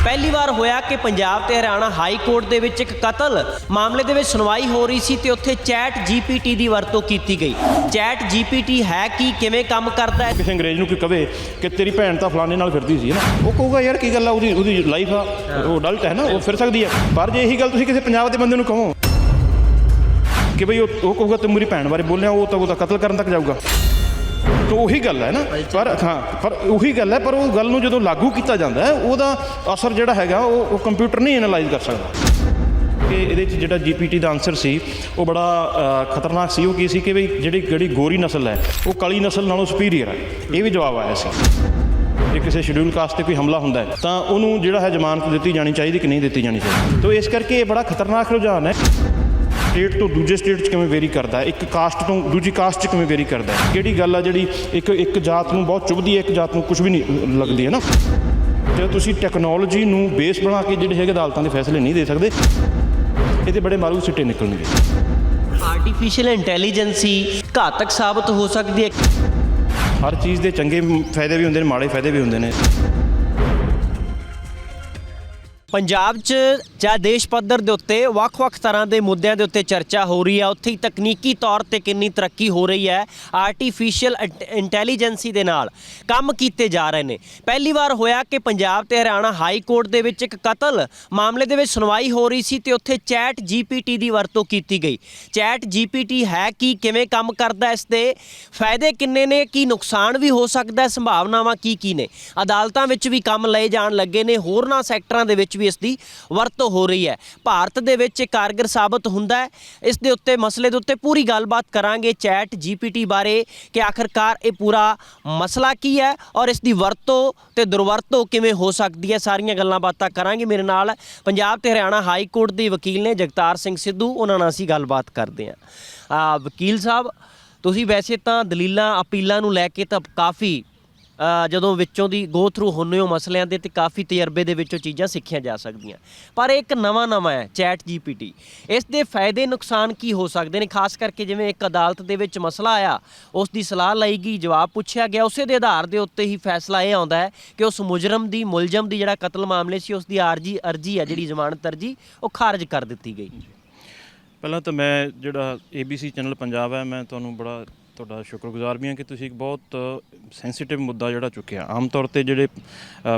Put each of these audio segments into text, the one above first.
ਪਹਿਲੀ ਵਾਰ ਹੋਇਆ ਕਿ ਪੰਜਾਬ ਤੇ ਹਰਿਆਣਾ ਹਾਈ ਕੋਰਟ ਦੇ ਵਿੱਚ ਇੱਕ ਕਤਲ ਮਾਮਲੇ ਦੇ ਵਿੱਚ ਸੁਣਵਾਈ ਹੋ ਰਹੀ ਸੀ ਤੇ ਉੱਥੇ ਚੈਟ ਜੀਪੀਟੀ ਦੀ ਵਰਤੋਂ ਕੀਤੀ ਗਈ। ਚੈਟ ਜੀਪੀਟੀ ਹੈ ਕੀ, ਕਿਵੇਂ ਕੰਮ ਕਰਦਾ ਹੈ? ਕਿਸੇ ਅੰਗਰੇਜ਼ ਨੂੰ ਕੋਈ ਕਵੇ ਕਿ ਤੇਰੀ ਭੈਣ ਤਾਂ ਫਲਾਣੇ ਨਾਲ ਫਿਰਦੀ ਸੀ ਨਾ, ਉਹ ਕਹੂਗਾ ਯਾਰ ਕੀ ਗੱਲ ਆ, ਉਹਦੀ ਲਾਈਫ ਆ, ਉਹ ਅਡਲਟ ਹੈ ਨਾ, ਉਹ ਫਿਰ ਸਕਦੀ ਹੈ। ਪਰ ਜੇ ਇਹੀ ਗੱਲ ਤੁਸੀਂ ਕਿਸੇ ਪੰਜਾਬ ਦੇ ਬੰਦੇ ਨੂੰ ਕਹੋ ਕਿ ਬਈ ਉਹ ਕਹੂਗਾ ਤੂੰ ਮੇਰੀ ਭੈਣ ਬਾਰੇ ਬੋਲਿਆ, ਉਹ ਤਾਂ ਉਹਦਾ ਕਤਲ ਕਰਨ ਤੱਕ ਜਾਊਗਾ। ਤਾਂ ਉਹੀ ਗੱਲ ਹੈ ਨਾ, ਪਰ ਉਹੀ ਗੱਲ ਹੈ, ਪਰ ਉਹ ਗੱਲ ਨੂੰ ਜਦੋਂ ਲਾਗੂ ਕੀਤਾ ਜਾਂਦਾ ਹੈ ਉਹਦਾ ਅਸਰ ਜਿਹੜਾ ਹੈਗਾ ਉਹ ਕੰਪਿਊਟਰ ਨਹੀਂ ਐਨਾਲਾਈਜ਼ ਕਰ ਸਕਦਾ। ਕਿ ਇਹਦੇ 'ਚ ਜਿਹੜਾ ਜੀਪੀਟੀ ਦਾ ਆਨਸਰ ਸੀ ਉਹ ਬੜਾ ਖਤਰਨਾਕ ਸੀ। ਉਹ ਕੀ ਸੀ ਕਿ ਬਈ ਜਿਹੜੀ ਗੋਰੀ ਨਸਲ ਹੈ ਉਹ ਕਾਲੀ ਨਸਲ ਨਾਲੋਂ ਸੁਪੀਰੀਅਰ ਹੈ, ਇਹ ਵੀ ਜਵਾਬ ਆਇਆ ਸੀ। ਜੇ ਕਿਸੇ ਸ਼ਡਿਊਲ ਕਾਸਟ 'ਤੇ ਕੋਈ ਹਮਲਾ ਹੁੰਦਾ ਹੈ ਤਾਂ ਉਹਨੂੰ ਜਿਹੜਾ ਹੈ ਜ਼ਮਾਨਤ ਦਿੱਤੀ ਜਾਣੀ ਚਾਹੀਦੀ ਕਿ ਨਹੀਂ ਦਿੱਤੀ ਜਾਣੀ ਚਾਹੀਦੀ। ਤਾਂ ਇਸ ਕਰਕੇ ਇਹ ਬੜਾ ਖਤਰਨਾਕ ਰੁਝਾਨ ਹੈ। ਸਟੇਟ ਤੋਂ ਦੂਜੇ ਸਟੇਟ 'ਚ ਕਿਵੇਂ ਵੇਰੀ ਕਰਦਾ ਹੈ, ਇੱਕ ਕਾਸਟ ਤੋਂ ਦੂਜੀ ਕਾਸਟ 'ਚ ਕਿਵੇਂ ਵੇਰੀ ਕਰਦਾ ਹੈ। ਕਿਹੜੀ ਗੱਲ ਆ ਜਿਹੜੀ ਇੱਕ ਜਾਤ ਨੂੰ ਬਹੁਤ ਚੁਭਦੀ ਹੈ, ਇੱਕ ਜਾਤ ਨੂੰ ਕੁਝ ਵੀ ਨਹੀਂ ਲੱਗਦੀ ਹੈ ਨਾ। ਜੇ ਤੁਸੀਂ ਟੈਕਨੋਲੋਜੀ ਨੂੰ ਬੇਸ ਬਣਾ ਕੇ ਜਿਹੜੇ ਹੈਗੇ ਅਦਾਲਤਾਂ ਦੇ ਫੈਸਲੇ ਨਹੀਂ ਦੇ ਸਕਦੇ, ਇਹਦੇ ਬੜੇ ਮਾਰੂ ਸਿੱਟੇ ਨਿਕਲਣਗੇ। ਆਰਟੀਫੀਸ਼ੀਅਲ ਇੰਟੈਲੀਜੈਂਸੀ ਘਾਤਕ ਸਾਬਤ ਹੋ ਸਕਦੀ ਹੈ। ਹਰ ਚੀਜ਼ ਦੇ ਚੰਗੇ ਫਾਇਦੇ ਵੀ ਹੁੰਦੇ ਨੇ, ਮਾੜੇ ਫਾਇਦੇ ਵੀ ਹੁੰਦੇ ਨੇ। ਪੰਜਾਬ 'ਚ ਜਾਂ ਦੇਸ਼ ਪੱਧਰ ਦੇ ਉੱਤੇ ਵੱਖ-ਵੱਖ ਤਰ੍ਹਾਂ ਦੇ ਮੁੱਦਿਆਂ ਦੇ ਉੱਤੇ ਚਰਚਾ ਹੋ ਰਹੀ ਹੈ। ਉੱਥੇ ਹੀ ਤਕਨੀਕੀ ਤੌਰ 'ਤੇ ਕਿੰਨੀ ਤਰੱਕੀ ਹੋ ਰਹੀ ਹੈ। ਆਰਟੀਫੀਸ਼ੀਅਲ ਇੰਟੈਲੀਜੈਂਸੀ ਦੇ ਨਾਲ ਕੰਮ ਕੀਤੇ ਜਾ ਰਹੇ ਨੇ। ਪਹਿਲੀ ਵਾਰ ਹੋਇਆ ਕਿ ਪੰਜਾਬ ਤੇ ਹਰਿਆਣਾ ਹਾਈ ਕੋਰਟ ਦੇ ਵਿੱਚ ਇੱਕ ਕਤਲ ਮਾਮਲੇ ਦੇ ਵਿੱਚ ਸੁਣਵਾਈ ਹੋ ਰਹੀ ਸੀ ਤੇ ਉੱਥੇ ਚੈਟ ਜੀਪੀਟੀ ਦੀ ਵਰਤੋਂ ਕੀਤੀ ਗਈ। ਚੈਟ ਜੀਪੀਟੀ ਹੈ ਕੀ, ਕਿਵੇਂ ਕੰਮ ਕਰਦਾ, ਇਸ ਦੇ ਫਾਇਦੇ ਕਿੰਨੇ ਨੇ, ਕੀ ਨੁਕਸਾਨ ਵੀ ਹੋ ਸਕਦਾ, ਸੰਭਾਵਨਾਵਾਂ ਕੀ ਨੇ। ਅਦਾਲਤਾਂ ਵਿੱਚ ਵੀ ਕੰਮ ਲਏ ਜਾਣ ਲੱਗੇ ਨੇ, ਹੋਰਨਾਂ ਸੈਕਟਰਾਂ ਦੇ ਵਿੱਚ ਇਸ ਦੀ ਵਰਤੋਂ ਹੋ ਰਹੀ ਹੈ। ਭਾਰਤ ਦੇ ਵਿੱਚ ਕਾਰਗਰ ਸਾਬਤ ਹੁੰਦਾ ਹੈ। ਇਸ ਦੇ ਉੱਤੇ ਮਸਲੇ ਦੇ ਉੱਤੇ ਪੂਰੀ ਗੱਲਬਾਤ ਕਰਾਂਗੇ ਚੈਟ ਜੀਪੀਟੀ ਬਾਰੇ ਕਿ ਆਖਰਕਾਰ ਇਹ ਪੂਰਾ ਮਸਲਾ ਕੀ ਹੈ ਔਰ ਇਸ ਦੀ ਵਰਤੋਂ ਤੇ ਦੁਰਵਰਤੋਂ ਕਿਵੇਂ ਹੋ ਸਕਦੀ ਹੈ। ਸਾਰੀਆਂ ਗੱਲਾਂ ਬਾਤਾਂ ਕਰਾਂਗੇ। ਮੇਰੇ ਨਾਲ ਪੰਜਾਬ ਤੇ ਹਰਿਆਣਾ ਹਾਈ ਕੋਰਟ ਦੇ ਵਕੀਲ ਨੇ ਜਗਤਾਰ ਸਿੰਘ ਸਿੱਧੂ, ਉਹਨਾਂ ਨਾਲ ਅਸੀਂ ਗੱਲਬਾਤ ਕਰਦੇ ਹਾਂ। ਵਕੀਲ ਸਾਹਿਬ, ਤੁਸੀਂ ਵੈਸੇ ਤਾਂ ਦਲੀਲਾਂ ਅਪੀਲਾਂ ਨੂੰ ਲੈ ਕੇ ਤਾਂ ਕਾਫੀ ਜਦੋਂ ਵਿੱਚੋਂ ਦੀ ਗੋ ਥਰੂ ਹੁੰਦੇ ਹੋ ਮਸਲਿਆਂ ਦੇ, ਤੇ ਕਾਫੀ ਤਜਰਬੇ ਦੇ ਵਿੱਚੋਂ ਚੀਜ਼ਾਂ ਸਿੱਖੀਆਂ ਜਾ ਸਕਦੀਆਂ। ਪਰ ਇੱਕ ਨਵਾਂ ਹੈ ਚੈਟ ਜੀਪੀਟੀ, ਇਸ ਦੇ ਫਾਇਦੇ ਨੁਕਸਾਨ ਕੀ ਹੋ ਸਕਦੇ ਨੇ? ਖਾਸ ਕਰਕੇ ਜਿਵੇਂ ਇੱਕ ਅਦਾਲਤ ਦੇ ਵਿੱਚ ਮਸਲਾ ਆਇਆ, ਉਸ ਦੀ ਸਲਾਹ ਲਈ ਗਈ, ਜਵਾਬ ਪੁੱਛਿਆ ਗਿਆ, ਉਸੇ ਦੇ ਆਧਾਰ ਦੇ ਉੱਤੇ ਹੀ ਫੈਸਲਾ ਇਹ ਆਉਂਦਾ ਹੈ ਕਿ ਉਸ ਮੁਲਜ਼ਮ ਦੀ ਜਿਹੜਾ ਕਤਲ ਮਾਮਲੇ ਸੀ ਉਸ ਦੀ ਅਰਜੀ ਹੈ ਜਿਹੜੀ ਜ਼ਮਾਨਤ ਅਰਜੀ, ਉਹ ਖਾਰਜ ਕਰ ਦਿੱਤੀ ਗਈ। ਪਹਿਲਾਂ ਤਾਂ ਮੈਂ ਜਿਹੜਾ ABC ਚੈਨਲ ਪੰਜਾਬ ਹੈ, ਮੈਂ ਤੁਹਾਡਾ ਸ਼ੁਕਰਗੁਜ਼ਾਰ ਵੀ ਹਾਂ ਕਿ ਤੁਸੀਂ ਇੱਕ ਬਹੁਤ ਸੈਂਸੀਟਿਵ ਮੁੱਦਾ ਜਿਹੜਾ ਚੁੱਕਿਆ। ਆਮ ਤੌਰ 'ਤੇ ਜਿਹੜੇ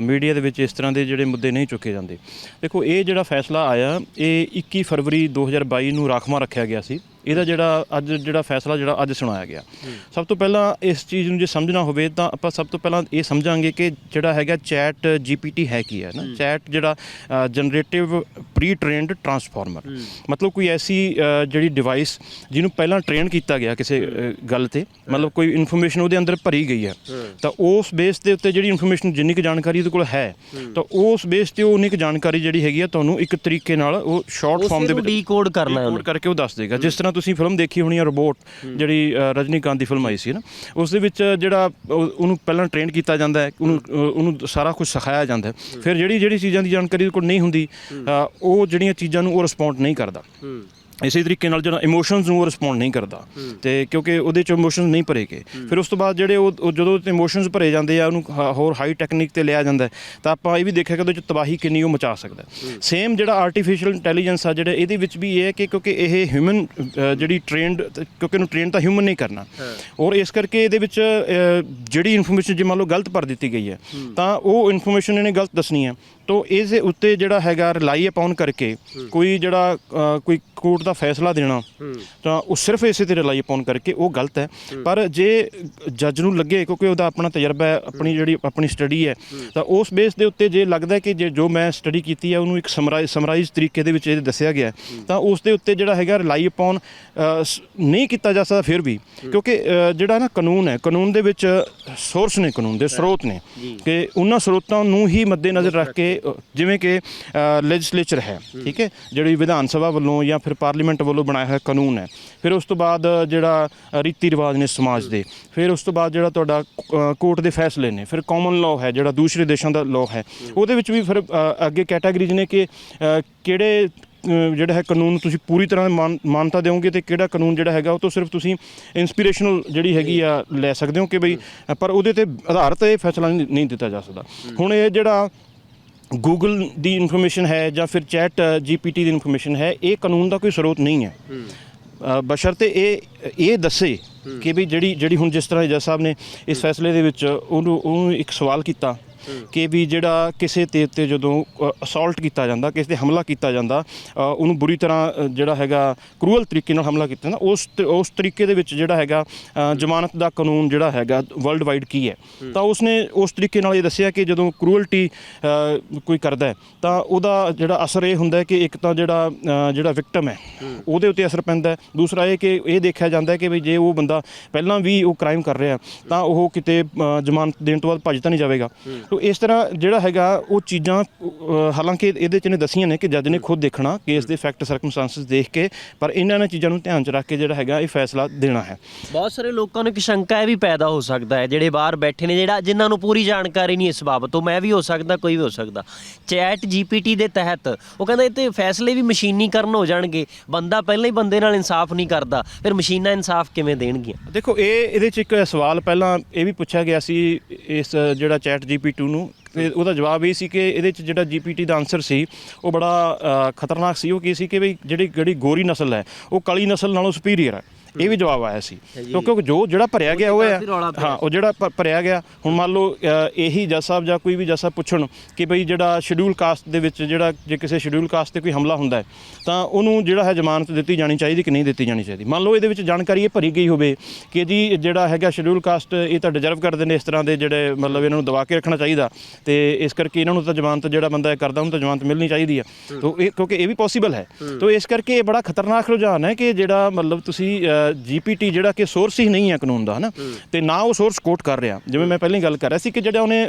ਮੀਡੀਆ ਦੇ ਵਿੱਚ ਇਸ ਤਰ੍ਹਾਂ ਦੇ ਜਿਹੜੇ ਮੁੱਦੇ ਨਹੀਂ ਚੁੱਕੇ ਜਾਂਦੇ। ਦੇਖੋ, ਇਹ ਜਿਹੜਾ ਫੈਸਲਾ ਆਇਆ ਇਹ 21 ਫਰਵਰੀ 2022 ਨੂੰ ਰਾਖਵਾਂ ਰੱਖਿਆ ਗਿਆ ਸੀ। ਇਹਦਾ ਜਿਹੜਾ ਫੈਸਲਾ ਅੱਜ ਸੁਣਾਇਆ ਗਿਆ, ਸਭ ਤੋਂ ਪਹਿਲਾਂ ਇਸ ਚੀਜ਼ ਨੂੰ ਜੇ ਸਮਝਣਾ ਹੋਵੇ ਤਾਂ ਆਪਾਂ ਸਭ ਤੋਂ ਪਹਿਲਾਂ ਇਹ ਸਮਝਾਂਗੇ ਕਿ ਜਿਹੜਾ ਹੈਗਾ ਚੈਟ ਜੀਪੀਟੀ ਹੈ ਕੀ ਹੈ ਨਾ। ਚੈਟ ਜਿਹੜਾ ਜਨਰੇਟਿਵ ਪ੍ਰੀ ਟ੍ਰੇਨਡ ਟਰਾਂਸਫਾਰਮਰ, ਮਤਲਬ ਕੋਈ ਐਸੀ ਜਿਹੜੀ ਡਿਵਾਈਸ ਜਿਹਨੂੰ ਪਹਿਲਾਂ ਟ੍ਰੇਨ ਕੀਤਾ ਗਿਆ ਕਿਸੇ ਗੱਲ 'ਤੇ, ਮਤਲਬ ਕੋਈ ਇਨਫੋਰਮੇਸ਼ਨ ਉਹਦੇ ਅੰਦਰ ਭਰੀ ਗਈ ਹੈ, ਤਾਂ ਉਸ ਬੇਸ ਦੇ ਉੱਤੇ ਜਿਹੜੀ ਇਨਫੋਰਮੇਸ਼ਨ ਜਿੰਨੀ ਕੁ ਜਾਣਕਾਰੀ ਉਹਦੇ ਕੋਲ ਹੈ, ਤਾਂ ਉਸ ਬੇਸ 'ਤੇ ਉਨੀ ਕੁ ਜਾਣਕਾਰੀ ਜਿਹੜੀ ਹੈਗੀ ਆ ਤੁਹਾਨੂੰ ਇੱਕ ਤਰੀਕੇ ਨਾਲ ਉਹ ਸ਼ਾਰਟ ਫਾਰਮ ਦੇ ਵਿੱਚ ਡੀਕੋਡ ਕਰਕੇ ਉਹ ਦੱਸ ਦੇਗਾ। ਜਿਸ ਤਰ੍ਹਾਂ ਤੁਸੀਂ ਫਿਲਮ ਦੇਖੀ ਹੋਣੀ ਹੈ ਰੋਬੋਟ, ਜਿਹੜੀ ਰਜਨੀਕਾਂਤ ਦੀ ਫਿਲਮ ਆਈ ਸੀ ਨਾ, ਉਸ ਦੇ ਵਿੱਚ ਜਿਹੜਾ ਉਹਨੂੰ ਪਹਿਲਾਂ ਟ੍ਰੇਨ ਕੀਤਾ ਜਾਂਦਾ ਹੈ, ਉਹਨੂੰ ਸਾਰਾ ਕੁਝ ਸਿਖਾਇਆ ਜਾਂਦਾ ਹੈ। ਫਿਰ ਜਿਹੜੀ ਚੀਜ਼ਾਂ ਦੀ ਜਾਣਕਾਰੀ ਉਹਦੇ ਕੋਲ ਨਹੀਂ ਹੁੰਦੀ, ਉਹ ਜਿਹੜੀਆਂ ਚੀਜ਼ਾਂ ਨੂੰ ਉਹ ਰਿਸਪੌਂਡ ਨਹੀਂ ਕਰਦਾ। ਇਸੇ ਤਰੀਕੇ ਨਾਲ ਜਿਹੜਾ ਇਮੋਸ਼ਨਸ ਨੂੰ ਉਹ ਰਿਸਪੌਂਡ ਨਹੀਂ ਕਰਦਾ, ਅਤੇ ਕਿਉਂਕਿ ਉਹਦੇ 'ਚ ਇਮੋਸ਼ਨਸ ਨਹੀਂ ਭਰੇ ਗਏ। ਫਿਰ ਉਸ ਤੋਂ ਬਾਅਦ ਜਿਹੜੇ ਉਹ ਜਦੋਂ ਇਮੋਸ਼ਨਸ ਭਰੇ ਜਾਂਦੇ ਆ, ਉਹਨੂੰ ਹੋਰ ਹਾਈ ਟੈਕਨੀਕ 'ਤੇ ਲਿਆ ਜਾਂਦਾ, ਤਾਂ ਆਪਾਂ ਇਹ ਵੀ ਦੇਖਿਆ ਕਿ ਉਹਦੇ 'ਚ ਤਬਾਹੀ ਕਿੰਨੀ ਉਹ ਮਚਾ ਸਕਦਾ। ਸੇਮ ਜਿਹੜਾ ਆਰਟੀਫਿਸ਼ੀਅਲ ਇੰਟੈਲੀਜੈਂਸ ਆ ਜਿਹੜਾ, ਇਹਦੇ ਵਿੱਚ ਵੀ ਇਹ ਹੈ ਕਿ ਕਿਉਂਕਿ ਇਹ ਹਿਊਮਨ ਜਿਹੜੀ ਟ੍ਰੇਨਡ, ਕਿਉਂਕਿ ਇਹਨੂੰ ਟ੍ਰੇਨ ਤਾਂ ਹਿਊਮਨ ਨਹੀਂ ਕਰਨਾ, ਔਰ ਇਸ ਕਰਕੇ ਇਹਦੇ ਵਿੱਚ ਜਿਹੜੀ ਇਨਫੋਰਮੇਸ਼ਨ ਜੇ ਮੰਨ ਲਓ ਗਲਤ ਭਰ ਦਿੱਤੀ ਗਈ ਹੈ ਤਾਂ ਉਹ ਇਨਫੋਰਮੇਸ਼ਨ ਇਹਨੇ ਗਲਤ ਦੱਸਣੀ ਹੈ। ਤਾਂ ਇਸ ਦੇ ਉੱਤੇ ਜਿਹੜਾ ਹੈਗਾ ਰਿਲਾਈ ਅਪਾਉਨ ਕਰਕੇ ਕੋਈ ਕੋਰਟ ਦਾ ਫੈਸਲਾ ਦੇਣਾ, ਤਾਂ ਉਹ ਸਿਰਫ ਇਸੇ 'ਤੇ ਰਿਲਾਈ ਅਪਾਉਨ ਕਰਕੇ ਉਹ ਗਲਤ ਹੈ। ਪਰ ਜੇ ਜੱਜ ਨੂੰ ਲੱਗੇ, ਕਿਉਂਕਿ ਉਹਦਾ ਆਪਣਾ ਤਜਰਬਾ ਹੈ, ਆਪਣੀ ਸਟੱਡੀ ਹੈ, ਤਾਂ ਉਸ ਬੇਸ ਦੇ ਉੱਤੇ ਜੇ ਲੱਗਦਾ ਕਿ ਜੋ ਮੈਂ ਸਟੱਡੀ ਕੀਤੀ ਹੈ ਉਹਨੂੰ ਇੱਕ ਸਮਰਾਈਜ਼ ਤਰੀਕੇ ਦੇ ਵਿੱਚ ਇਹ ਦੱਸਿਆ ਗਿਆ, ਤਾਂ ਉਸ ਦੇ ਉੱਤੇ ਜਿਹੜਾ ਹੈਗਾ ਰਿਲਾਈ ਅਪਾਉਨ ਨਹੀਂ ਕੀਤਾ ਜਾ ਸਕਦਾ। ਫਿਰ ਵੀ ਕਿਉਂਕਿ ਜਿਹੜਾ ਨਾ ਕਾਨੂੰਨ ਦੇ ਵਿੱਚ ਸੋਰਸ ਨੇ, ਕਾਨੂੰਨ ਦੇ ਸਰੋਤ ਨੇ, ਕਿ ਉਹਨਾਂ ਸਰੋਤਾਂ ਨੂੰ ਹੀ ਮੱਦੇਨਜ਼ਰ ਰੱਖ ਕੇ, ਜਿਵੇਂ ਕਿ ਲੈਜਿਸਲੇਚਰ ਹੈ, ਠੀਕ ਹੈ, ਜਿਹੜੀ ਵਿਧਾਨ ਸਭਾ ਵੱਲੋਂ ਜਾਂ ਫਿਰ ਪਾਰਲੀਮੈਂਟ ਵੱਲੋਂ ਬਣਾਇਆ ਹੋਇਆ ਕਾਨੂੰਨ ਹੈ, ਫਿਰ ਉਸ ਤੋਂ ਬਾਅਦ ਜਿਹੜਾ ਰੀਤੀ ਰਿਵਾਜ ਨੇ ਸਮਾਜ ਦੇ, ਫਿਰ ਉਸ ਤੋਂ ਬਾਅਦ ਜਿਹੜਾ ਤੁਹਾਡਾ ਕੋਰਟ ਦੇ ਫੈਸਲੇ ਨੇ, ਫਿਰ ਕਾਮਨ ਲਾਅ ਹੈ ਜਿਹੜਾ ਦੂਸਰੇ ਦੇਸ਼ਾਂ ਦਾ ਲਾਅ ਹੈ, ਉਹਦੇ ਵਿੱਚ ਵੀ ਫਿਰ ਅੱਗੇ ਕੈਟਾਗਰੀਜ਼ ਨੇ ਕਿ ਕਿਹੜੇ ਜਿਹੜਾ ਹੈ ਕਾਨੂੰਨ ਤੁਸੀਂ ਪੂਰੀ ਤਰ੍ਹਾਂ ਮਾਨਤਾ ਦਿਓਗੇ, ਅਤੇ ਕਿਹੜਾ ਕਾਨੂੰਨ ਜਿਹੜਾ ਹੈਗਾ ਉਹ ਤੋਂ ਸਿਰਫ ਤੁਸੀਂ ਇੰਸਪੀਰੇਸ਼ਨਲ ਜਿਹੜੀ ਹੈਗੀ ਆ ਲੈ ਸਕਦੇ ਹੋ ਕਿ ਬਈ, ਪਰ ਉਹਦੇ 'ਤੇ ਆਧਾਰਿਤ ਇਹ ਫੈਸਲਾ ਨਹੀਂ ਦਿੱਤਾ ਜਾ ਸਕਦਾ। ਹੁਣ ਇਹ ਜਿਹੜਾ ਗੂਗਲ ਦੀ ਇਨਫੋਰਮੇਸ਼ਨ ਹੈ ਜਾਂ ਫਿਰ ਚੈਟ GPT ਦੀ ਇਨਫੋਰਮੇਸ਼ਨ ਹੈ, ਇਹ ਕਾਨੂੰਨ ਦਾ ਕੋਈ ਸਰੋਤ ਨਹੀਂ ਹੈ। ਬਸ਼ਰਤੇ ਇਹ ਦੱਸੇ ਕਿ ਵੀ ਜਿਹੜੀ ਹੁਣ ਜਿਸ ਤਰ੍ਹਾਂ ਜੱਜ ਸਾਹਿਬ ਨੇ ਇਸ ਫੈਸਲੇ ਦੇ ਵਿੱਚ ਉਹਨੂੰ ਇੱਕ ਸਵਾਲ ਕੀਤਾ ਕਿ ਵੀ ਜਿਹੜਾ ਕਿਸੇ ਤੇ ਉੱਤੇ ਜਦੋਂ ਅਸੌਲਟ ਕੀਤਾ ਜਾਂਦਾ, ਕਿਸੇ ਤੇ ਹਮਲਾ ਕੀਤਾ ਜਾਂਦਾ, ਉਹਨੂੰ ਬੁਰੀ ਤਰ੍ਹਾਂ ਜਿਹੜਾ ਹੈਗਾ ਕਰੂਅਲ ਤਰੀਕੇ ਨਾਲ ਹਮਲਾ ਕੀਤਾ ਜਾਂਦਾ, ਉਸ ਤਰੀਕੇ ਦੇ ਵਿੱਚ ਜਿਹੜਾ ਹੈਗਾ ਜ਼ਮਾਨਤ ਦਾ ਕਾਨੂੰਨ ਜਿਹੜਾ ਹੈਗਾ ਵਰਲਡ ਵਾਈਡ ਕੀ ਹੈ। ਤਾਂ ਉਸਨੇ ਉਸ ਤਰੀਕੇ ਨਾਲ ਇਹ ਦੱਸਿਆ ਕਿ ਜਦੋਂ ਕਰੂਅਲਟੀ ਕੋਈ ਕਰਦਾ ਤਾਂ ਉਹਦਾ ਜਿਹੜਾ ਅਸਰ ਇਹ ਹੁੰਦਾ ਕਿ ਇੱਕ ਤਾਂ ਜਿਹੜਾ ਵਿਕਟਮ ਹੈ ਉਹਦੇ ਉੱਤੇ ਅਸਰ ਪੈਂਦਾ, ਦੂਸਰਾ ਇਹ ਕਿ ਇਹ ਦੇਖਿਆ ਜਾਂਦਾ ਕਿ ਵੀ ਜੇ ਉਹ ਬੰਦਾ ਪਹਿਲਾਂ ਵੀ ਉਹ ਕ੍ਰਾਈਮ ਕਰ ਰਿਹਾ ਤਾਂ ਉਹ ਕਿਤੇ ਜ਼ਮਾਨਤ ਦੇਣ ਤੋਂ ਬਾਅਦ ਭੱਜ ਤਾਂ ਨਹੀਂ ਜਾਵੇਗਾ। ਇਸ ਤਰ੍ਹਾਂ ਜਿਹੜਾ ਹੈਗਾ ਉਹ ਚੀਜ਼ਾਂ ਹਾਲਾਂਕਿ ਇਹਦੇ 'ਚ ਨੇ ਦੱਸੀਆਂ ਨੇ ਕਿ ਜੱਜ ਨੇ ਖੁਦ ਦੇਖਣਾ ਕੇਸ ਦੇ ਫੈਕਟ ਸਰਕਮਸਟੈਂਸਸ ਦੇਖ ਕੇ, ਪਰ ਇਹਨਾਂ ਚੀਜ਼ਾਂ ਨੂੰ ਧਿਆਨ 'ਚ ਰੱਖ ਕੇ ਜਿਹੜਾ ਹੈਗਾ ਇਹ ਫੈਸਲਾ ਦੇਣਾ ਹੈ। ਬਹੁਤ ਸਾਰੇ ਲੋਕਾਂ ਨੂੰ ਇੱਕ ਸ਼ੰਕਾ ਇਹ ਵੀ ਪੈਦਾ ਹੋ ਸਕਦਾ ਹੈ, ਜਿਹੜੇ ਬਾਹਰ ਬੈਠੇ ਨੇ ਜਿਨ੍ਹਾਂ ਨੂੰ ਪੂਰੀ ਜਾਣਕਾਰੀ ਨਹੀਂ ਇਸ ਬਾਬਤ, ਮੈਂ ਵੀ ਹੋ ਸਕਦਾ, ਕੋਈ ਵੀ ਹੋ ਸਕਦਾ, ਚੈਟ GPT ਦੇ ਤਹਿਤ ਉਹ ਕਹਿੰਦਾ ਇਹ ਤੇ ਫੈਸਲੇ ਵੀ ਮਸ਼ੀਨੀਕਰਨ ਹੋ ਜਾਣਗੇ, ਬੰਦਾ ਪਹਿਲਾਂ ਹੀ ਬੰਦੇ ਨਾਲ ਇਨਸਾਫ ਨਹੀਂ ਕਰਦਾ, ਫਿਰ ਮਸ਼ੀਨਾਂ ਇਨਸਾਫ ਕਿਵੇਂ ਦੇਣਗੀਆਂ? ਦੇਖੋ ਇਹਦੇ 'ਚ ਇੱਕ ਸਵਾਲ ਪਹਿਲਾਂ ਇਹ ਵੀ ਪੁੱਛਿਆ ਗਿਆ ਸੀ ਇਸ ਜਿਹੜਾ ਚੈਟ GPT ਨੂੰ, ਤੇ ਉਹਦਾ ਜਵਾਬ ਇਹ ਸੀ ਕਿ ਇਹਦੇ 'ਚ ਜਿਹੜਾ GPT ਦਾ ਆਨਸਰ ਸੀ ਉਹ ਬੜਾ ਖਤਰਨਾਕ ਸੀ। ਉਹ ਕੀ ਸੀ ਕਿ ਵੀ ਜਿਹੜੀ ਗੋਰੀ ਨਸਲ ਹੈ ਉਹ ਕਾਲੀ ਨਸਲ ਨਾਲੋਂ ਸੁਪੀਰੀਅਰ ਹੈ, ਇਹ ਵੀ ਜਵਾਬ ਆਇਆ ਸੀ। ਕਿਉਂਕਿ ਜਿਹੜਾ ਭਰਿਆ ਗਿਆ ਉਹ ਹੈ, ਹਾਂ, ਉਹ ਜਿਹੜਾ ਭਰਿਆ ਗਿਆ, ਹੁਣ ਮੰਨ ਲਓ ਇਹੀ ਜੱਜ ਸਾਹਿਬ ਜਾਂ ਕੋਈ ਵੀ ਜੱਜ ਸਾਹਿਬ ਪੁੱਛਣ ਕਿ ਬਈ ਜਿਹੜਾ ਸ਼ਡਿਊਲ ਕਾਸਟ ਦੇ ਵਿੱਚ ਜੇ ਕਿਸੇ ਸ਼ਡਿਊਲ ਕਾਸਟ 'ਤੇ ਕੋਈ ਹਮਲਾ ਹੁੰਦਾ ਹੈ ਤਾਂ ਉਹਨੂੰ ਜਿਹੜਾ ਹੈ ਜ਼ਮਾਨਤ ਦਿੱਤੀ ਜਾਣੀ ਚਾਹੀਦੀ ਕਿ ਨਹੀਂ ਦਿੱਤੀ ਜਾਣੀ ਚਾਹੀਦੀ। ਮੰਨ ਲਓ ਇਹਦੇ ਵਿੱਚ ਜਾਣਕਾਰੀ ਇਹ ਭਰੀ ਗਈ ਹੋਵੇ ਕਿ ਜੀ ਜਿਹੜਾ ਹੈਗਾ ਸ਼ਡਿਊਲ ਕਾਸਟ ਇਹ ਤਾਂ ਡਿਜ਼ਰਵ ਕਰਦੇ ਨੇ ਇਸ ਤਰ੍ਹਾਂ ਦੇ ਜਿਹੜੇ ਮਤਲਬ ਇਹਨਾਂ ਨੂੰ ਦਬਾ ਕੇ ਰੱਖਣਾ ਚਾਹੀਦਾ, ਤੇ ਇਸ ਕਰਕੇ ਇਹਨਾਂ ਨੂੰ ਤਾਂ ਜ਼ਮਾਨਤ ਜਿਹੜਾ ਬੰਦਾ ਇਹ ਕਰਦਾ ਉਹਨੂੰ ਤਾਂ ਜ਼ਮਾਨਤ ਮਿਲਣੀ ਚਾਹੀਦੀ ਹੈ। ਤਾਂ ਕਿਉਂਕਿ ਇਹ ਵੀ ਪੋਸੀਬਲ ਹੈ, ਤਾਂ ਇਸ ਕਰਕੇ ਇਹ ਬੜਾ ਖਤਰਨਾਕ ਰੁਝਾਨ ਹੈ ਕਿ ਜਿਹੜਾ ਮਤਲਬ ਤੁਸੀਂ GPT ਜਿਹੜਾ ਕਿ ਸੋਰਸ ਹੀ ਨਹੀਂ ਹੈ ਕਾਨੂੰਨ ਦਾ, ਹੈ ਨਾ, ਤੇ ਨਾ ਉਹ ਸੋਰਸ ਕੋਟ ਕਰ ਰਿਹਾ। ਜਿਵੇਂ ਮੈਂ ਪਹਿਲਾਂ ਹੀ ਗੱਲ ਕਰ ਰਿਹਾ ਸੀ ਕਿ ਜਿਹੜਾ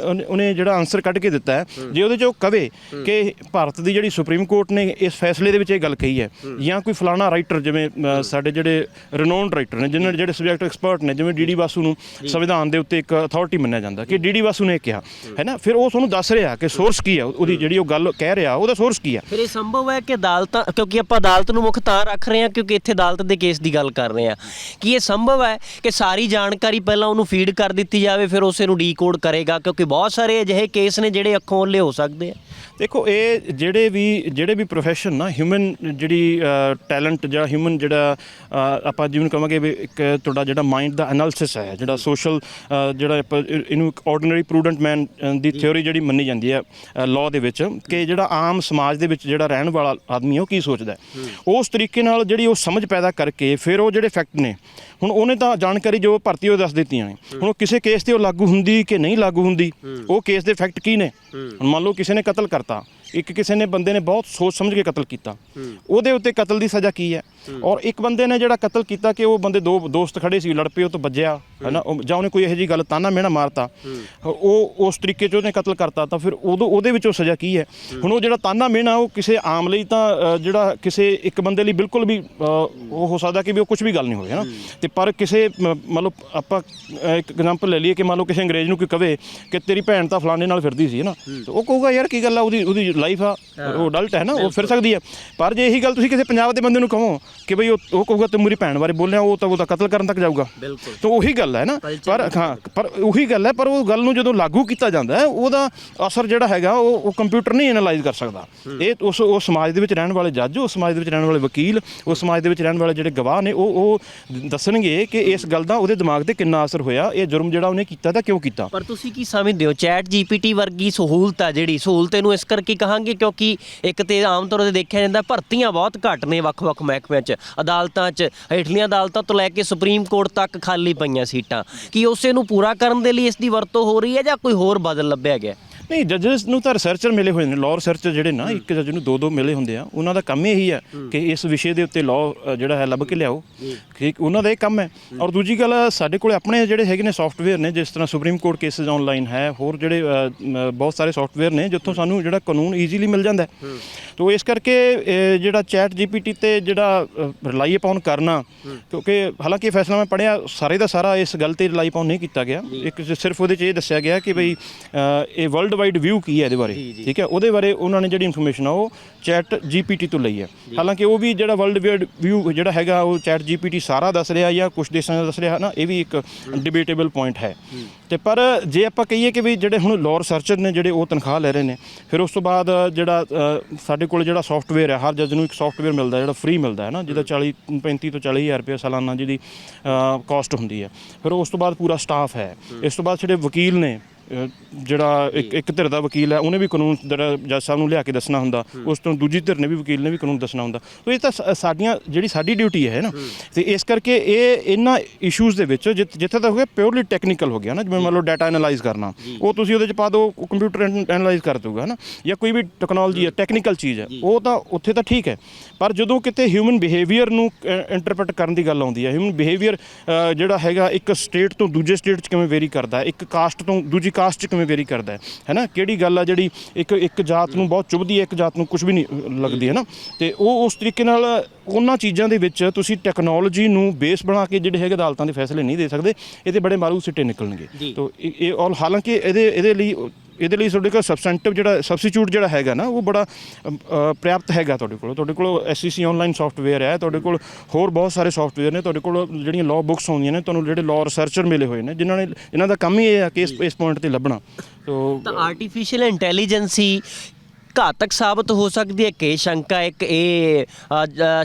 ਉਹਨੇ ਜਿਹੜਾ ਆਨਸਰ ਕੱਢ ਕੇ ਦਿੱਤਾ ਹੈ, ਜੇ ਉਹਦੇ 'ਚ ਉਹ ਕਵੇ ਕਿ ਭਾਰਤ ਦੀ ਜਿਹੜੀ ਸੁਪਰੀਮ ਕੋਰਟ ਨੇ ਇਸ ਫੈਸਲੇ ਦੇ ਵਿੱਚ ਇਹ ਗੱਲ ਕਹੀ ਹੈ, ਜਾਂ ਕੋਈ ਫਲਾਣਾ ਰਾਈਟਰ ਜਿਵੇਂ ਸਾਡੇ ਜਿਹੜੇ ਰਿਨੋਨਡ ਰਾਈਟਰ ਨੇ ਜਿਹੜੇ ਸਬਜੈਕਟ ਐਕਸਪਰਟ ਨੇ, ਜਿਵੇਂ DD ਵਾਸੂ ਨੂੰ ਸੰਵਿਧਾਨ ਦੇ ਉੱਤੇ ਇੱਕ ਅਥਾਰਟੀ ਮੰਨਿਆ ਜਾਂਦਾ ਕਿ DD ਵਾਸੂ ਨੇ ਕਿਹਾ, ਹੈ ਨਾ, ਫਿਰ ਉਹ ਤੁਹਾਨੂੰ ਦੱਸ ਰਿਹਾ ਕਿ ਸੋਰਸ ਕੀ ਹੈ ਉਹਦੀ, ਜਿਹੜੀ ਉਹ ਗੱਲ ਕਹਿ ਰਿਹਾ ਉਹਦਾ ਸੋਰਸ ਕੀ ਹੈ। ਫਿਰ ਇਹ ਸੰਭਵ ਹੈ ਕਿ ਅਦਾਲਤਾਂ, ਕਿਉਂਕਿ ਆਪਾਂ ਅਦਾਲਤ ਨੂੰ ਮੁੱਖ ਤਾਂ ਰੱਖ ਰਹੇ ਹਾਂ ਕਿਉਂਕਿ ਇੱਥੇ ਅਦਾਲਤ ਦੇ ਕੇਸ ਦੀ ਗੱਲ ਕਰ ਰਹੇ ਹਾਂ, ਕੀ ਇਹ ਸੰਭਵ ਹੈ ਕਿ ਸਾਰੀ ਜਾਣਕਾਰੀ ਪਹਿਲਾਂ ਉਹਨੂੰ ਫੀਡ ਕਰ ਦਿੱਤੀ ਜਾਵੇ ਫਿਰ ਉਸੇ ਨੂੰ ਡੀਕੋਡ ਕਰੇਗਾ? ਕਿਉਂਕਿ ਬਹੁਤ ਸਾਰੇ ਅਜਿਹੇ ਕੇਸ ਨੇ ਜਿਹੜੇ ਅੱਖੋਂ ਓਹਲੇ ਹੋ ਸਕਦੇ ਆ। ਦੇਖੋ ਇਹ ਜਿਹੜੇ ਵੀ ਪ੍ਰੋਫੈਸ਼ਨ ਨਾ, ਹਿਊਮਨ ਜਿਹੜੀ ਟੈਲੈਂਟ ਜਾਂ ਹਿਊਮਨ ਜਿਹੜਾ ਆਪਾਂ ਜਿਵੇਂ ਕਹਾਂਗੇ ਵੀ ਇੱਕ ਤੁਹਾਡਾ ਜਿਹੜਾ ਮਾਈਂਡ ਦਾ ਐਨਾਲਿਸਿਸ ਹੈ, ਜਿਹੜਾ ਸੋਸ਼ਲ ਜਿਹੜਾ ਇਹਨੂੰ ਇੱਕ ਆਰਡੀਨਰੀ ਪ੍ਰੂਡੈਂਟ ਮੈਨ ਦੀ ਥਿਓਰੀ ਜਿਹੜੀ ਮੰਨੀ ਜਾਂਦੀ ਹੈ ਲਾਅ ਦੇ ਵਿੱਚ, ਕਿ ਜਿਹੜਾ ਆਮ ਸਮਾਜ ਦੇ ਵਿੱਚ ਜਿਹੜਾ ਰਹਿਣ ਵਾਲਾ ਆਦਮੀ ਉਹ ਕੀ ਸੋਚਦਾ, ਉਸ ਤਰੀਕੇ ਨਾਲ ਜਿਹੜੀ ਉਹ ਸਮਝ ਪੈਦਾ ਕਰਕੇ ਫਿਰ ਉਹ ਜਿਹੜੇ ਫੈਕਟ ਨੇ, ਹੁਣ ਉਹਨੇ ਤਾਂ ਜਾਣਕਾਰੀ ਜੋ ਭਰਤੀ ਉਹ ਦੱਸ ਦਿੱਤੀਆਂ ਨੇ, ਹੁਣ ਕਿਸੇ ਕੇਸ ਤੇ ਉਹ ਲਾਗੂ ਹੁੰਦੀ ਕਿ ਨਹੀਂ ਲਾਗੂ ਹੁੰਦੀ, ਉਹ ਕੇਸ ਦੇ ਫੈਕਟ ਕੀ ਨੇ। ਹੁਣ ਮੰਨ ਲਓ ਕਿਸੇ ਨੇ ਕਤਲ ਕਰਤਾ, ਕਿਸੇ ਨੇ ਬੰਦੇ ਨੇ ਬਹੁਤ ਸੋਚ ਸਮਝ ਕੇ ਕਤਲ ਕੀਤਾ, ਉਹਦੇ ਉੱਤੇ ਕਤਲ ਦੀ ਸਜ਼ਾ ਕੀ ਹੈ, ਔਰ ਇੱਕ ਬੰਦੇ ਨੇ ਜਿਹੜਾ ਕਤਲ ਕੀਤਾ ਕਿ ਉਹ ਬੰਦੇ ਦੋ ਦੋਸਤ ਖੜੇ ਸੀ, ਲੜ ਪਏ, ਉਹ ਤੋਂ ਵੱਜਿਆ, ਹੈ ਨਾ, ਜਾਂ ਉਹਨੇ ਕੋਈ ਇਹੋ ਜਿਹੀ ਗੱਲ ਤਾਨਾ ਮਿਹਣਾ ਮਾਰਤਾ, ਉਹ ਉਸ ਤਰੀਕੇ 'ਚ ਉਹਨੇ ਕਤਲ ਕਰਤਾ, ਤਾਂ ਫਿਰ ਉਹਦੇ ਵਿੱਚ ਉਹ ਸਜ਼ਾ ਕੀ ਹੈ। ਹੁਣ ਉਹ ਜਿਹੜਾ ਤਾਨਾ ਮਿਹਣਾ ਉਹ ਕਿਸੇ ਆਮ ਲਈ ਤਾਂ ਜਿਹੜਾ ਕਿਸੇ ਇੱਕ ਬੰਦੇ ਲਈ ਬਿਲਕੁਲ ਵੀ ਉਹ ਹੋ ਸਕਦਾ ਕਿ ਵੀ ਉਹ ਕੁਝ ਵੀ ਗੱਲ ਨਹੀਂ ਹੋਵੇ, ਹੈ ਨਾ, ਤੇ ਪਰ ਕਿਸੇ ਮੰਨ ਲਓ ਆਪਾਂ ਇੱਕ ਐਗਜ਼ਾਮਪਲ ਲੈ ਲਈਏ ਕਿ ਮੰਨ ਲਓ ਕਿਸੇ ਅੰਗਰੇਜ਼ ਨੂੰ ਕੋਈ ਕਵੇ ਕਿ ਤੇਰੀ ਭੈਣ ਤਾਂ ਫਲਾਣੇ ਨਾਲ ਫਿਰਦੀ ਸੀ, ਹੈ ਨਾ, ਉਹ ਕਹੂਗਾ ਯਾਰ ਕੀ ਗੱਲ ਆ, ਉਹਦੀ ਲਾਈਫ ਆ, ਉਹ ਅਡਲਟ ਹੈ ਨਾ, ਉਹ ਫਿਰ ਸਕਦੀ ਹੈ। ਪਰ ਜੇ ਇਹੀ ਗੱਲ ਤੁਸੀਂ ਕਿਸੇ ਪੰਜਾਬ ਦੇ ਬੰਦੇ ਨੂੰ ਕਹੋ ਕਿ ਬਈ ਉਹ ਕਹੂਗਾ ਤੂੰ ਮੇਰੀ ਭੈਣ ਬਾਰੇ ਬੋਲਿਆ, ਉਹ ਤਾਂ ਉਹਦਾ ਕਤਲ ਕਰਨ ਤੱਕ ਜਾਊਗਾ। ਤਾਂ ਉਹੀ ਗੱਲ ਹੈ ਨਾ, ਪਰ ਉਹੀ ਗੱਲ ਹੈ, ਪਰ ਉਹ ਗੱਲ ਨੂੰ ਜਦੋਂ ਲਾਗੂ ਕੀਤਾ ਜਾਂਦਾ ਹੈ ਉਹਦਾ ਅਸਰ ਜਿਹੜਾ ਹੈਗਾ ਉਹ ਕੰਪਿਊਟਰ ਨਹੀਂ ਐਨਾਲਾਈਜ਼ ਕਰ ਸਕਦਾ। ਇਹ ਉਸ ਸਮਾਜ ਦੇ ਵਿੱਚ ਰਹਿਣ ਵਾਲੇ ਜੱਜ, ਉਸ ਸਮਾਜ ਦੇ ਵਿੱਚ ਰਹਿਣ ਵਾਲੇ ਵਕੀਲ, ਉਸ ਸਮਾਜ ਦੇ ਵਿੱਚ ਰਹਿਣ ਵਾਲੇ ਜਿਹੜੇ ਗਵਾਹ ਨੇ ਉਹ ਦੱਸਣਗੇ ਕਿ ਇਸ ਗੱਲ ਦਾ ਉਹਦੇ ਦਿਮਾਗ ਤੇ ਕਿੰਨਾ ਅਸਰ ਹੋਇਆ, ਇਹ ਜੁਰਮ ਜਿਹੜਾ ਉਹਨੇ ਕੀਤਾ ਤਾਂ ਕਿਉਂ ਕੀਤਾ। ਪਰ ਤੁਸੀਂ ਕੀ ਸਮਝਦੇ ਹੋ ਚੈਟ GPT ਵਰਗੀ ਸਹੂਲਤ ਆ ਜਿਹੜੀ ਸਹੂਲਤ ਇਹਨੂੰ ਇਸ ਕਰਕੇ ਕਹਾਂਗੇ ਕਿਉਂਕਿ ਇੱਕ ਤੇ ਆਮ ਤੌਰ 'ਤੇ ਦੇਖਿਆ ਜਾਂਦਾ ਭਰਤੀਆਂ ਬਹੁਤ ਘੱਟ ਨੇ ਵੱਖ-ਵੱਖ ਮਹਿਕਮਿਆਂ 'ਚ, ਅਦਾਲਤਾਂ 'ਚ, ਹੇਠਲੀਆਂ ਅਦਾਲਤਾਂ ਤੋਂ ਲੈ ਕੇ ਸੁਪਰੀਮ ਕੋਰਟ ਤੱਕ ਖਾਲੀ ਪਈਆਂ ਸੀਟਾਂ, ਕੀ ਉਸੇ ਨੂੰ ਪੂਰਾ ਕਰਨ ਦੇ ਲਈ ਇਸ ਦੀ ਵਰਤੋਂ ਹੋ ਰਹੀ ਹੈ ਜਾਂ ਕੋਈ ਹੋਰ ਬਦਲ ਲੱਭਿਆ ਗਿਆ? ਨਹੀਂ, ਜੱਜਸ ਨੂੰ ਤਾਂ ਰਿਸਰਚਰ ਮਿਲੇ ਹੋਏ ਨੇ, ਲਾਅ ਰਿਸਰਚਰ ਜਿਹੜੇ ਨਾ, ਇੱਕ ਜੱਜ ਨੂੰ ਦੋ ਮਿਲੇ ਹੁੰਦੇ ਆ, ਉਹਨਾਂ ਦਾ ਕੰਮ ਇਹੀ ਹੈ ਕਿ ਇਸ ਵਿਸ਼ੇ ਦੇ ਉੱਤੇ ਲਾਅ ਜਿਹੜਾ ਹੈ ਲੱਭ ਕੇ ਲਿਆਓ, ਠੀਕ, ਉਹਨਾਂ ਦਾ ਇਹ ਕੰਮ ਹੈ। ਔਰ ਦੂਜੀ ਗੱਲ ਸਾਡੇ ਕੋਲ ਆਪਣੇ ਜਿਹੜੇ ਹੈਗੇ ਨੇ ਸੌਫਟਵੇਅਰ ਨੇ, ਜਿਸ ਤਰ੍ਹਾਂ ਸੁਪਰੀਮ ਕੋਰਟ ਕੇਸਿਸ ਆਨਲਾਈਨ ਹੈ, ਹੋਰ ਜਿਹੜੇ ਬਹੁਤ ਸਾਰੇ ਸੌਫਟਵੇਅਰ ਨੇ ਜਿੱਥੋਂ ਸਾਨੂੰ ਜਿਹੜਾ ਕਾਨੂੰਨ ਈਜ਼ੀਲੀ ਮਿਲ ਜਾਂਦਾ। ਤੋ ਇਸ ਕਰਕੇ ਜਿਹੜਾ ਚੈਟ GPT ਤੇ ਜਿਹੜਾ ਰਿਲਾਈ ਅਪਾਉਨ ਕਰਨਾ, ਕਿਉਂਕਿ ਹਾਲਾਂਕਿ ਫੈਸਲਾ ਮੈਂ ਪੜ੍ਹਿਆ ਸਾਰੇ ਦਾ ਸਾਰਾ ਇਸ ਗੱਲ ਤੇ ਰਿਲਾਈ ਅਪਾਉਨ ਨਹੀਂ ਕੀਤਾ ਗਿਆ, ਇੱਕ ਸਿਰਫ ਉਹਦੇ 'ਚ ਇਹ ਦੱਸਿਆ ਗਿਆ ਕਿ ਬਈ ਇਹ ਵਰਲਡ ਵਾਈਡ ਵਿਊ ਕੀ ਹੈ ਇਹਦੇ ਬਾਰੇ, ਠੀਕ ਹੈ, ਉਹਦੇ ਬਾਰੇ ਉਹਨਾਂ ਨੇ ਜਿਹੜੀ ਇਨਫੋਰਮੇਸ਼ਨ ਆ ਉਹ ਚੈਟ GPT ਤੋਂ ਲਈ ਹੈ। ਹਾਲਾਂਕਿ ਉਹ ਵੀ ਜਿਹੜਾ ਵਰਲਡ ਵਾਈਡ ਵਿਊ ਜਿਹੜਾ ਹੈਗਾ ਉਹ ਚੈਟ GPT ਸਾਰਾ ਦੱਸ ਰਿਹਾ ਜਾਂ ਕੁਝ ਦੇਸ਼ਾਂ ਦਾ ਦੱਸ ਰਿਹਾ ਨਾ, ਇਹ ਵੀ ਇੱਕ ਡਿਬੇਟੇਬਲ ਪੁਆਇੰਟ ਹੈ। ਤੇ ਪਰ ਜੇ ਆਪਾਂ ਕਹੀਏ ਕਿ ਵੀ ਜਿਹੜੇ ਹੁਣ ਲਾਅ ਰਿਸਰਚਰ ਨੇ ਜਿਹੜੇ ਉਹ ਤਨਖਾਹ ਲੈ ਰਹੇ ਨੇ, ਫਿਰ ਉਸ ਤੋਂ ਬਾਅਦ ਜਿਹੜਾ ਸਾਡੇ ਕੋਲ ਜਿਹੜਾ ਸੌਫਟਵੇਅਰ ਹੈ, ਹਰ ਜੱਜ ਨੂੰ ਇੱਕ ਸੌਫਟਵੇਅਰ ਮਿਲਦਾ ਜਿਹੜਾ ਫ੍ਰੀ ਮਿਲਦਾ ਹੈ ਨਾ, ਜਿਹਦਾ 35 ਤੋਂ 40,000 ਰੁਪਏ ਸਾਲਾਨਾ ਜਿਹਦੀ ਕਾਸਟ ਹੁੰਦੀ ਹੈ। ਫਿਰ ਉਸ ਤੋਂ ਬਾਅਦ ਪੂਰਾ ਸਟਾਫ ਹੈ। ਇਸ ਤੋਂ ਬਾਅਦ ਜਿਹੜੇ ਵਕੀਲ ਨੇ, ਜਿਹੜਾ ਇੱਕ ਧਿਰ ਦਾ ਵਕੀਲ ਹੈ ਉਹਨੇ ਵੀ ਕਾਨੂੰਨ ਜਿਹੜਾ ਜੱਜ ਸਾਹਿਬ ਨੂੰ ਲਿਆ ਕੇ ਦੱਸਣਾ ਹੁੰਦਾ, ਉਸ ਤੋਂ ਦੂਜੀ ਧਿਰ ਨੇ ਵੀ, ਵਕੀਲ ਨੇ ਵੀ ਕਾਨੂੰਨ ਦੱਸਣਾ ਹੁੰਦਾ। ਤਾਂ ਇਹ ਤਾਂ ਸਾਡੀ ਡਿਊਟੀ ਹੈ ਨਾ। ਤੇ ਇਸ ਕਰਕੇ ਇਹਨਾਂ ਇਸ਼ੂਜ਼ ਦੇ ਵਿੱਚ ਜਿੱਥੇ ਤੱਕ ਹੋ ਗਿਆ ਪਿਓਰਲੀ ਟੈਕਨੀਕਲ ਹੋ ਗਿਆ ਨਾ, ਜਿਵੇਂ ਮੰਨ ਲਓ ਡਾਟਾ ਐਨਾਲਾਈਜ਼ ਕਰਨਾ, ਉਹ ਤੁਸੀਂ ਉਹਦੇ 'ਚ ਪਾ ਦਿਓ, ਕੰਪਿਊਟਰ ਐਨਾਲਾਈਜ਼ ਕਰ ਦਊਗਾ ਨਾ, ਜਾਂ ਕੋਈ ਵੀ ਟੈਕਨੋਲੋਜੀ ਹੈ, ਟੈਕਨੀਕਲ ਚੀਜ਼ ਹੈ, ਉਹ ਤਾਂ ਉੱਥੇ ਤਾਂ ਠੀਕ ਹੈ। ਪਰ ਜਦੋਂ ਕਿਤੇ ਹਿਊਮਨ ਬਿਹੇਵੀਅਰ ਨੂੰ ਇੰਟਰਪ੍ਰੀਟ ਕਰਨ ਦੀ ਗੱਲ ਆਉਂਦੀ ਹੈ, ਹਿਊਮਨ ਬਿਹੇਵੀਅਰ ਜਿਹੜਾ ਹੈਗਾ ਇੱਕ ਸਟੇਟ ਤੋਂ ਦੂਜੇ ਸਟੇਟ 'ਚ ਕਿਵੇਂ ਵੇਰੀ ਕਰਦਾ, ਇੱਕ ਕਾਸਟ ਤੋਂ ਦੂਜੀ ਕਾਸਟ 'ਚ ਕਿਵੇਂ ਵੇਰੀ ਕਰਦਾ ਹੈ ਨਾ, ਕਿਹੜੀ ਗੱਲ ਆ ਜਿਹੜੀ ਇੱਕ ਜਾਤ ਨੂੰ ਬਹੁਤ ਚੁਭਦੀ ਹੈ, ਇੱਕ ਜਾਤ ਨੂੰ ਕੁਝ ਵੀ ਨਹੀਂ ਲੱਗਦੀ ਹੈ ਨਾ। ਤੇ ਉਹ ਉਸ ਤਰੀਕੇ ਨਾਲ ਉਹਨਾਂ ਚੀਜ਼ਾਂ ਦੇ ਵਿੱਚ ਤੁਸੀਂ ਟੈਕਨੋਲੋਜੀ ਨੂੰ ਬੇਸ ਬਣਾ ਕੇ ਜਿਹੜੇ ਹੈਗੇ ਅਦਾਲਤਾਂ ਦੇ ਫੈਸਲੇ ਨਹੀਂ ਦੇ ਸਕਦੇ। ਇਹਦੇ ਬੜੇ ਮਾਰੂ ਸਿੱਟੇ ਨਿਕਲਣਗੇ। ਤਾਂ ਇਹ ਔਰ ਹਾਲਾਂਕਿ ਇਹਦੇ ਲਈ ਤੁਹਾਡੇ ਕੋਲ ਸਬਸਟੈਂਟਿਵ ਜਿਹੜਾ ਸਬਸਟੀਚਿਊਟ ਜਿਹੜਾ ਹੈਗਾ ਨਾ, ਉਹ ਬੜਾ ਪ੍ਰਾਪਤ ਹੈਗਾ ਤੁਹਾਡੇ ਕੋਲ SEC ਆਨਲਾਈਨ ਸੌਫਟਵੇਅਰ ਹੈ, ਤੁਹਾਡੇ ਕੋਲ ਹੋਰ ਬਹੁਤ ਸਾਰੇ ਸੌਫਟਵੇਅਰ ਨੇ, ਤੁਹਾਡੇ ਕੋਲ ਜਿਹੜੀਆਂ ਲਾਅ ਬੁੱਕਸ ਆਉਂਦੀਆਂ ਨੇ, ਤੁਹਾਨੂੰ ਜਿਹੜੇ ਲਾਅ ਰਿਸਰਚਰ ਮਿਲੇ ਹੋਏ ਨੇ, ਇਹਨਾਂ ਦਾ ਕੰਮ ਹੀ ਇਹ ਹੈ ਕਿ ਇਸ ਪੁਆਇੰਟ 'ਤੇ ਲੱਭਣਾ। ਤਾਂ ਆਰਟੀਫੀਸ਼ੀਅਲ ਇੰਟੈਲੀਜੈਂਸ ਹੀ ਘਾਤਕ ਸਾਬਤ ਹੋ ਸਕਦੀ ਹੈ ਕਿ ਸ਼ੰਕਾ ਇੱਕ ਇਹ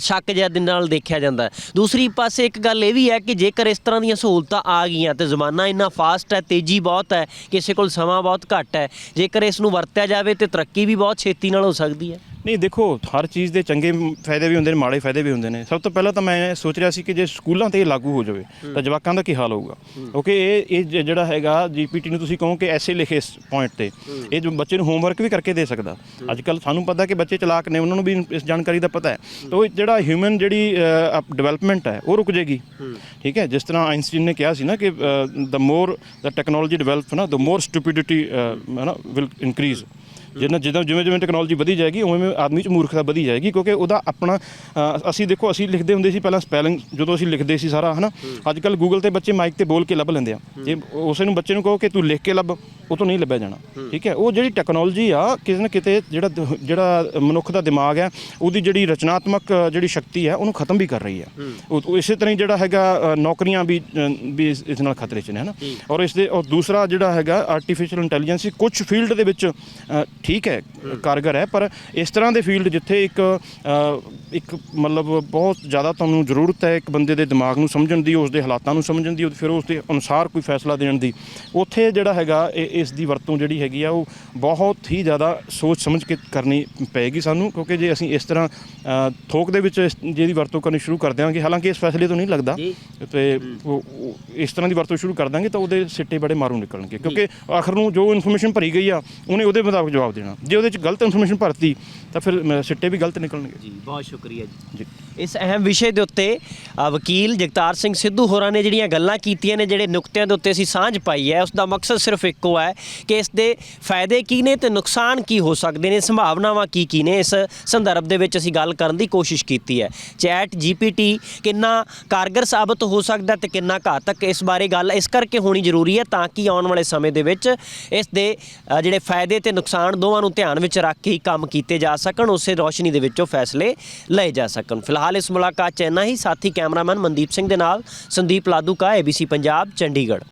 ਸ਼ੱਕ ਜਿਹਾ ਦੇ ਨਾਲ ਦੇਖਿਆ ਜਾਂਦਾ ਹੈ। ਦੂਸਰੀ ਪਾਸੇ ਇੱਕ ਗੱਲ ਇਹ ਵੀ ਹੈ ਕਿ ਜੇਕਰ ਇਸ ਤਰ੍ਹਾਂ ਦੀਆਂ ਸਹੂਲਤਾਂ ਆ ਗਈਆਂ ਤੇ ਜ਼ਮਾਨਾ ਇੰਨਾ ਫਾਸਟ ਹੈ, ਤੇਜ਼ੀ ਬਹੁਤ ਹੈ, ਕਿਸੇ ਕੋਲ ਸਮਾਂ ਬਹੁਤ ਘੱਟ ਹੈ, ਜੇਕਰ ਇਸ ਨੂੰ ਵਰਤਿਆ ਜਾਵੇ ਤੇ ਤਰੱਕੀ ਵੀ ਬਹੁਤ ਛੇਤੀ ਨਾਲ ਹੋ ਸਕਦੀ ਹੈ। ਨਹੀਂ ਦੇਖੋ, ਹਰ ਚੀਜ਼ ਦੇ ਚੰਗੇ ਫਾਇਦੇ ਵੀ ਹੁੰਦੇ ਨੇ, ਮਾੜੇ ਫਾਇਦੇ ਵੀ ਹੁੰਦੇ ਨੇ। ਸਭ ਤੋਂ ਪਹਿਲਾਂ ਤਾਂ ਮੈਂ ਸੋਚ ਰਿਹਾ ਸੀ ਕਿ ਜੇ ਸਕੂਲਾਂ 'ਤੇ ਇਹ ਲਾਗੂ ਹੋ ਜਾਵੇ ਤਾਂ ਜਵਾਕਾਂ ਦਾ ਕੀ ਹਾਲ ਹੋਊਗਾ। ਕਿਉਂਕਿ ਇਹ ਜਿਹੜਾ ਹੈਗਾ GPT ਨੂੰ ਤੁਸੀਂ ਕਹੋ ਕਿ ਐਸੇ ਲਿਖੇ ਇਸ ਪੁਆਇੰਟ 'ਤੇ, ਇਹ ਜੋ ਬੱਚੇ ਨੂੰ ਹੋਮਵਰਕ ਵੀ ਕਰਕੇ ਦੇ ਸਕਦਾ। ਅੱਜ ਕੱਲ੍ਹ ਸਾਨੂੰ ਪਤਾ ਕਿ ਬੱਚੇ ਚਲਾਕ ਨੇ, ਉਹਨਾਂ ਨੂੰ ਵੀ ਇਸ ਜਾਣਕਾਰੀ ਦਾ ਪਤਾ ਹੈ। ਤਾਂ ਉਹ ਜਿਹੜਾ ਹਿਊਮਨ ਜਿਹੜੀ ਡਿਵੈਲਪਮੈਂਟ ਹੈ ਉਹ ਰੁਕ ਜਾਏਗੀ। ਠੀਕ ਹੈ, ਜਿਸ ਤਰ੍ਹਾਂ ਆਇਨਸਟੀਨ ਨੇ ਕਿਹਾ ਸੀ ਨਾ ਕਿ ਦ ਮੋਰ ਦ ਟੈਕਨੋਲੋਜੀ ਡਿਵੈਲਪ ਨਾ, ਦ ਮੋਰ ਸਟੂਪਿਡਿਟੀ ਨਾ ਵਿਲ ਇਨਕਰੀਜ਼। ਜਿਵੇਂ ਟੈਕਨੋਲੋਜੀ ਵਧੀ ਜਾਏਗੀ ਉਵੇਂ ਆਦਮੀ 'ਚ ਮੂਰਖਤਾ ਵਧੀ ਜਾਏਗੀ। ਕਿਉਂਕਿ ਉਹਦਾ ਆਪਣਾ ਅਸੀਂ ਲਿਖਦੇ ਹੁੰਦੇ ਸੀ ਪਹਿਲਾਂ ਸਪੈਲਿੰਗ, ਜਦੋਂ ਅਸੀਂ ਲਿਖਦੇ ਸੀ ਸਾਰਾ, ਹੈ ਨਾ। ਅੱਜ ਕੱਲ੍ਹ ਗੂਗਲ 'ਤੇ ਬੱਚੇ ਮਾਈਕ 'ਤੇ ਬੋਲ ਕੇ ਲੱਭ ਲੈਂਦੇ ਆ। ਜੇ ਉਸੇ ਨੂੰ ਬੱਚੇ ਨੂੰ ਕਹੋ ਕਿ ਤੂੰ ਲਿਖ ਕੇ ਲੱਭ, ਉਹ ਤੋਂ ਨਹੀਂ ਲੱਭਿਆ ਜਾਣਾ। ਠੀਕ ਹੈ, ਉਹ ਜਿਹੜੀ ਟੈਕਨੋਲੋਜੀ ਆ ਕਿਸੇ ਨਾ ਕਿਤੇ ਜਿਹੜਾ ਮਨੁੱਖ ਦਾ ਦਿਮਾਗ ਹੈ, ਉਹਦੀ ਜਿਹੜੀ ਰਚਨਾਤਮਕ ਜਿਹੜੀ ਸ਼ਕਤੀ ਹੈ ਉਹਨੂੰ ਖਤਮ ਵੀ ਕਰ ਰਹੀ ਹੈ। ਉਹ ਇਸੇ ਤਰ੍ਹਾਂ ਹੀ ਜਿਹੜਾ ਹੈਗਾ ਨੌਕਰੀਆਂ ਵੀ ਇਸ ਨਾਲ ਖਤਰੇ 'ਚ ਨੇ, ਹੈ ਨਾ। ਔਰ ਦੂਸਰਾ ਜਿਹੜਾ ਹੈਗਾ ਆਰਟੀਫਿਸ਼ੀਅਲ ਇੰਟੈਲੀਜੈਂਸ ਕੁਝ ਫੀਲਡ ਦੇ ਵਿੱਚ ਠੀਕ ਹੈ ਕਾਰਗਰ ਹੈ, ਪਰ ਇਸ ਤਰ੍ਹਾਂ ਦੇ ਫੀਲਡ ਜਿੱਥੇ ਇੱਕ ਮਤਲਬ ਬਹੁਤ ਜ਼ਿਆਦਾ ਤੁਹਾਨੂੰ ਜ਼ਰੂਰਤ ਹੈ ਇੱਕ ਬੰਦੇ ਦੇ ਦਿਮਾਗ ਨੂੰ ਸਮਝਣ ਦੀ, ਉਸ ਦੇ ਹਾਲਾਤਾਂ ਨੂੰ ਸਮਝਣ ਦੀ, ਫਿਰ ਉਸ ਦੇ ਅਨੁਸਾਰ ਕੋਈ ਫੈਸਲਾ ਦੇਣ ਦੀ, ਉੱਥੇ ਜਿਹੜਾ ਹੈਗਾ ਇਸ ਦੀ ਵਰਤੋਂ ਜਿਹੜੀ ਹੈਗੀ ਆ ਉਹ ਬਹੁਤ ਹੀ ਜ਼ਿਆਦਾ ਸੋਚ ਸਮਝ ਕੇ ਕਰਨੀ ਪਏਗੀ ਸਾਨੂੰ। ਕਿਉਂਕਿ ਜੇ ਅਸੀਂ ਇਸ ਤਰ੍ਹਾਂ ਥੋਕ ਦੇ ਵਿੱਚ ਜਿਹਦੀ ਵਰਤੋਂ ਕਰਨੀ ਸ਼ੁਰੂ ਕਰ ਦਿਆਂਗੇ, ਹਾਲਾਂਕਿ ਇਸ ਫੈਸਲੇ ਤੋਂ ਨਹੀਂ ਲੱਗਦਾ, ਤੇ ਇਸ ਤਰ੍ਹਾਂ ਦੀ ਵਰਤੋਂ ਸ਼ੁਰੂ ਕਰ ਦਾਂਗੇ ਤਾਂ ਉਹਦੇ ਸਿੱਟੇ ਬੜੇ ਮਾਰੂ ਨਿਕਲਣਗੇ। ਕਿਉਂਕਿ ਆਖਰ ਨੂੰ ਜੋ ਇਨਫੋਰਮੇਸ਼ਨ ਭਰੀ ਗਈ ਆ ਉਹਨੇ ਉਹਦੇ ਮੁਤਾਬਕ ਜਵਾਬ ਦੇਣਾ। ਜੇ ਉਹਦੇ 'ਚ ਗਲਤ ਇਨਫੋਰਮੇਸ਼ਨ ਭਰਤੀ ਤਾਂ ਫਿਰ ਸਿੱਟੇ ਵੀ ਗਲਤ ਨਿਕਲਣਗੇ। ਜੀ ਬਹੁਤ ਸ਼ੁਕਰੀਆ ਜੀ। ਇਸ ਅਹਿਮ ਵਿਸ਼ੇ ਦੇ ਉੱਤੇ ਵਕੀਲ ਜਗਤਾਰ ਸਿੰਘ ਸਿੱਧੂ ਹੋਰਾਂ ਨੇ ਜਿਹੜੀਆਂ ਗੱਲਾਂ ਕੀਤੀਆਂ ਨੇ, ਜਿਹੜੇ ਨੁਕਤਿਆਂ ਦੇ ਉੱਤੇ ਅਸੀਂ ਸਾਂਝ ਪਾਈ ਹੈ, ਉਸ ਦਾ ਮਕਸਦ ਸਿਰਫ ਇੱਕੋ ਹੈ ਕਿ ਇਸ ਦੇ ਫਾਇਦੇ ਕੀ ਨੇ ਤੇ ਨੁਕਸਾਨ ਕੀ ਹੋ ਸਕਦੇ ਨੇ, ਸੰਭਾਵਨਾਵਾਂ ਕੀ ਨੇ। ਇਸ ਸੰਦਰਭ ਦੇ ਵਿੱਚ ਅਸੀਂ ਗੱਲ ਕਰਨ ਦੀ ਕੋਸ਼ਿਸ਼ ਕੀਤੀ ਹੈ। ਚੈਟ GPT ਕਿੰਨਾ ਕਾਰਗਰ ਸਾਬਤ ਹੋ ਸਕਦਾ ਤੇ ਕਿੰਨਾ ਘਾਤਕ, ਇਸ ਬਾਰੇ ਗੱਲ ਇਸ ਕਰਕੇ ਹੋਣੀ ਜ਼ਰੂਰੀ ਹੈ ਤਾਂ ਕਿ ਆਉਣ ਵਾਲੇ ਸਮੇਂ ਦੇ ਵਿੱਚ ਇਸ ਦੇ ਜਿਹੜੇ ਫਾਇਦੇ ਤੇ ਨੁਕਸਾਨ ਦੋਵਾਂ ਨੂੰ ਧਿਆਨ ਵਿੱਚ ਰੱਖ ਕੇ ਹੀ ਕੰਮ ਕੀਤੇ ਜਾ ਸਕਣ, ਉਸੇ ਰੌਸ਼ਨੀ ਦੇ ਵਿੱਚੋਂ ਫੈਸਲੇ ਲਏ ਜਾ ਸਕਣ। ਫਿਲਹਾਲ ਇਸ ਮੁਲਾਕਾਤ 'ਚ ਇੰਨਾ ਹੀ। ਸਾਥੀ ਕੈਮਰਾਮੈਨ ਮਨਦੀਪ ਸਿੰਘ ਦੇ ਨਾਲ ਸੰਦੀਪ ਲਾਧੂਕਾ, ABC ਪੰਜਾਬ, ਚੰਡੀਗੜ੍ਹ।